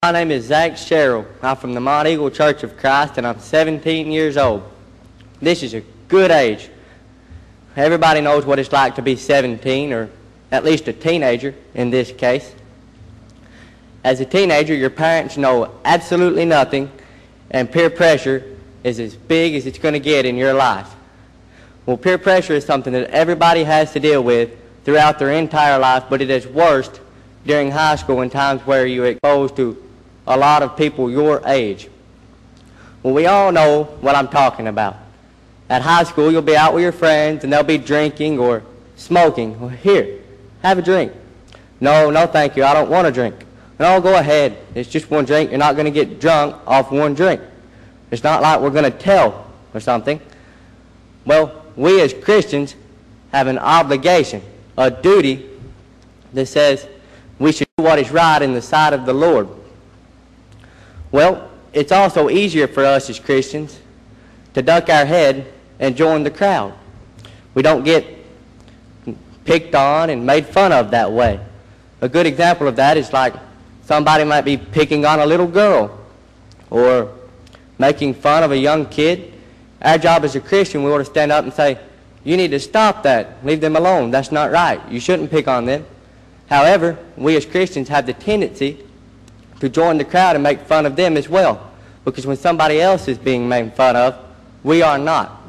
My name is Zach Sherrill. I'm from the Mount Eagle Church of Christ, and I'm 17 years old. This is a good age. Everybody knows what it's like to be 17, or at least a teenager in this case. As a teenager, your parents know absolutely nothing, and peer pressure is as big as it's going to get in your life. Well, peer pressure is something that everybody has to deal with throughout their entire life, but it is worst during high school in times where you're exposed to a lot of people your age. Well, we all know what I'm talking about. At high school, you'll be out with your friends, and they'll be drinking or smoking. Well, here, have a drink. No, thank you, I don't want a drink. No, go ahead. It's just one drink. You're not going to get drunk off one drink. It's not like we're going to tell or something. Well, we as Christians have an obligation, a duty that says we should do what is right in the sight of the Lord. Well, it's also easier for us as Christians to duck our head and join the crowd. We don't get picked on and made fun of that way. A good example of that is like somebody might be picking on a little girl or making fun of a young kid. Our job as a Christian, we ought to stand up and say, you need to stop that. Leave them alone. That's not right. You shouldn't pick on them. However, we as Christians have the tendency to join the crowd and make fun of them as well, because when somebody else is being made fun of, we are not.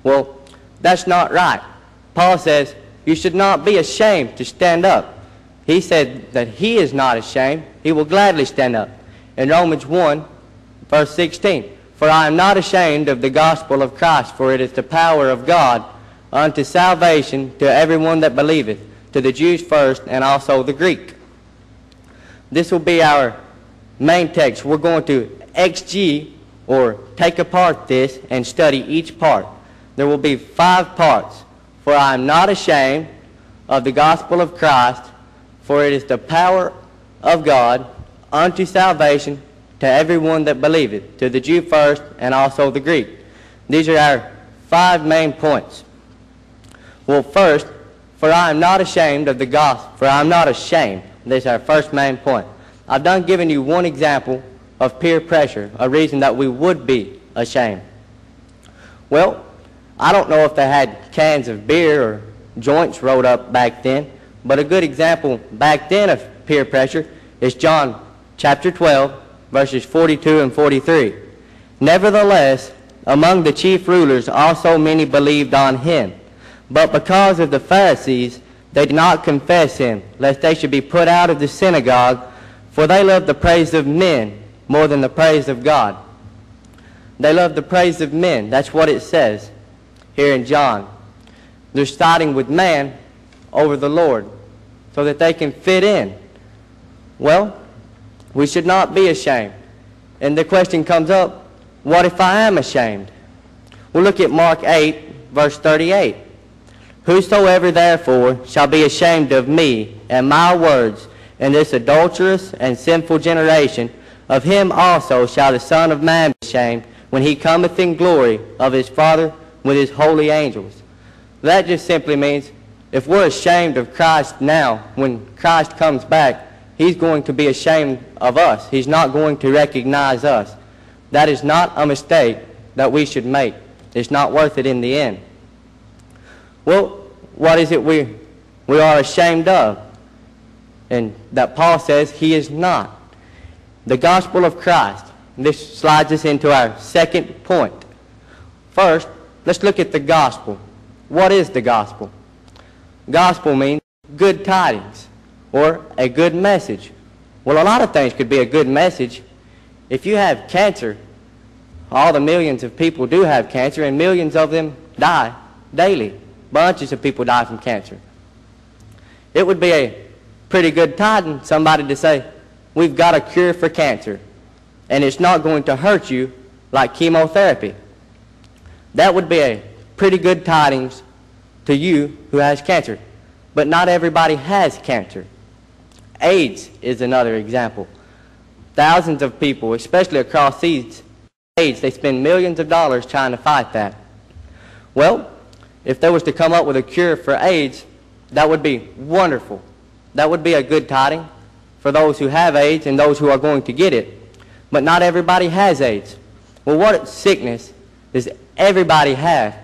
Well, that's not right. Paul says you should not be ashamed to stand up. He said that he is not ashamed. He will gladly stand up. In Romans 1, verse 16, for I am not ashamed of the gospel of Christ, for it is the power of God unto salvation to everyone that believeth, to the Jews first and also the Greek. This will be our main text. We're going to XG, or take apart this and study each part. There will be 5 parts. For I am not ashamed of the gospel of Christ, for it is the power of God unto salvation to everyone that believeth, to the Jew first and also the Greek. These are our 5 main points. Well, first, for I am not ashamed of the gospel. For I am not ashamed. This is our first main point. I've given you one example of peer pressure, a reason that we would be ashamed. Well, I don't know if they had cans of beer or joints rolled up back then, but a good example back then of peer pressure is John chapter 12, verses 42 and 43. Nevertheless, among the chief rulers also many believed on him, but because of the Pharisees they did not confess him, lest they should be put out of the synagogue, for they love the praise of men more than the praise of God. They love the praise of men. That's what it says here in John. They're siding with man over the Lord so that they can fit in. Well, we should not be ashamed. And the question comes up, what if I am ashamed? We'll look at Mark 8, verse 38. Whosoever therefore shall be ashamed of me and my words in this adulterous and sinful generation, of him also shall the Son of Man be ashamed when he cometh in glory of his Father with his holy angels. That just simply means if we're ashamed of Christ now, when Christ comes back, he's going to be ashamed of us. He's not going to recognize us. That is not a mistake that we should make. It's not worth it in the end. Well, what is it we are ashamed of? And that Paul says he is not. The gospel of Christ. This slides us into our second point. First, let's look at the gospel. What is the gospel? Gospel means good tidings or a good message. Well, a lot of things could be a good message. If you have cancer, all the millions of people do have cancer, and millions of them die daily. Bunches of people die from cancer. It would be a pretty good tiding, somebody to say, we've got a cure for cancer, and it's not going to hurt you like chemotherapy. That would be a pretty good tidings to you who has cancer. But not everybody has cancer. AIDS is another example. Thousands of people, especially across seas, AIDS, they spend millions of dollars trying to fight that. Well, if there was to come up with a cure for AIDS, that would be wonderful. That would be a good tiding for those who have AIDS and those who are going to get it. But not everybody has AIDS. Well, what sickness does everybody have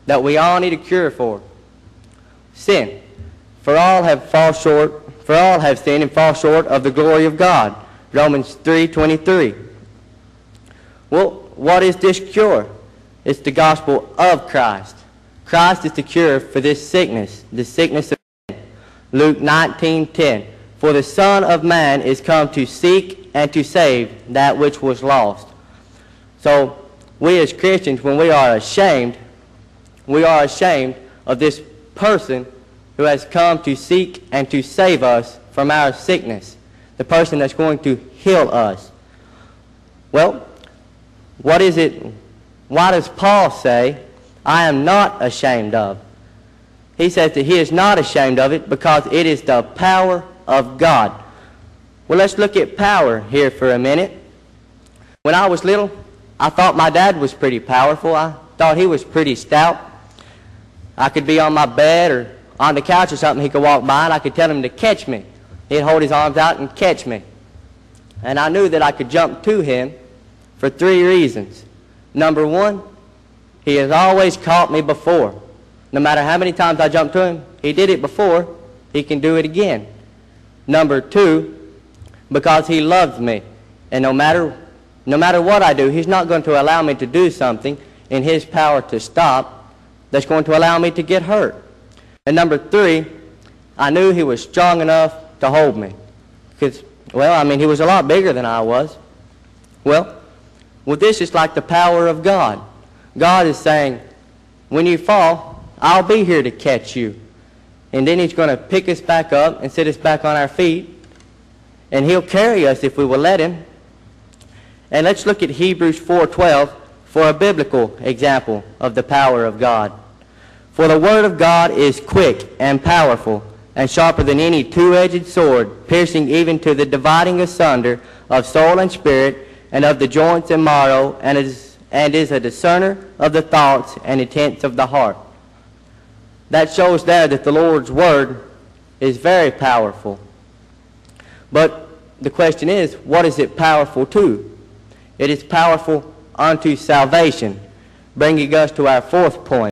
that we all need a cure for? Sin. For all have sinned and fall short of the glory of God. Romans 3:23. Well, what is this cure? It's the gospel of Christ. Christ is the cure for this sickness, the sickness of sin. Luke 19:10. For the Son of Man is come to seek and to save that which was lost. So we as Christians, when we are ashamed of this person who has come to seek and to save us from our sickness, the person that's going to heal us. Well, what is it? Why does Paul say, I am not ashamed of? He says that he is not ashamed of it because it is the power of God. Well, let's look at power here for a minute. When I was little, I thought my dad was pretty powerful. I thought he was pretty stout. I could be on my bed or on the couch or something, he could walk by and I could tell him to catch me. He'd hold his arms out and catch me. And I knew that I could jump to him for 3 reasons. Number 1, he has always caught me before. No matter how many times I jumped to him, he did it before, he can do it again. Number 2, because he loves me. And no matter what I do, he's not going to allow me to do something in his power to stop that's going to allow me to get hurt. And number 3, I knew he was strong enough to hold me. Because, well, I mean, he was a lot bigger than I was. Well, this is like the power of God. God is saying, when you fall, I'll be here to catch you. And then he's going to pick us back up and set us back on our feet. And he'll carry us if we will let him. And let's look at Hebrews 4:12 for a biblical example of the power of God. For the word of God is quick and powerful and sharper than any two-edged sword, piercing even to the dividing asunder of soul and spirit and of the joints and marrow, and is a discerner of the thoughts and intents of the heart. That shows there that the Lord's word is very powerful. But the question is, what is it powerful to? It is powerful unto salvation, bringing us to our 4th point.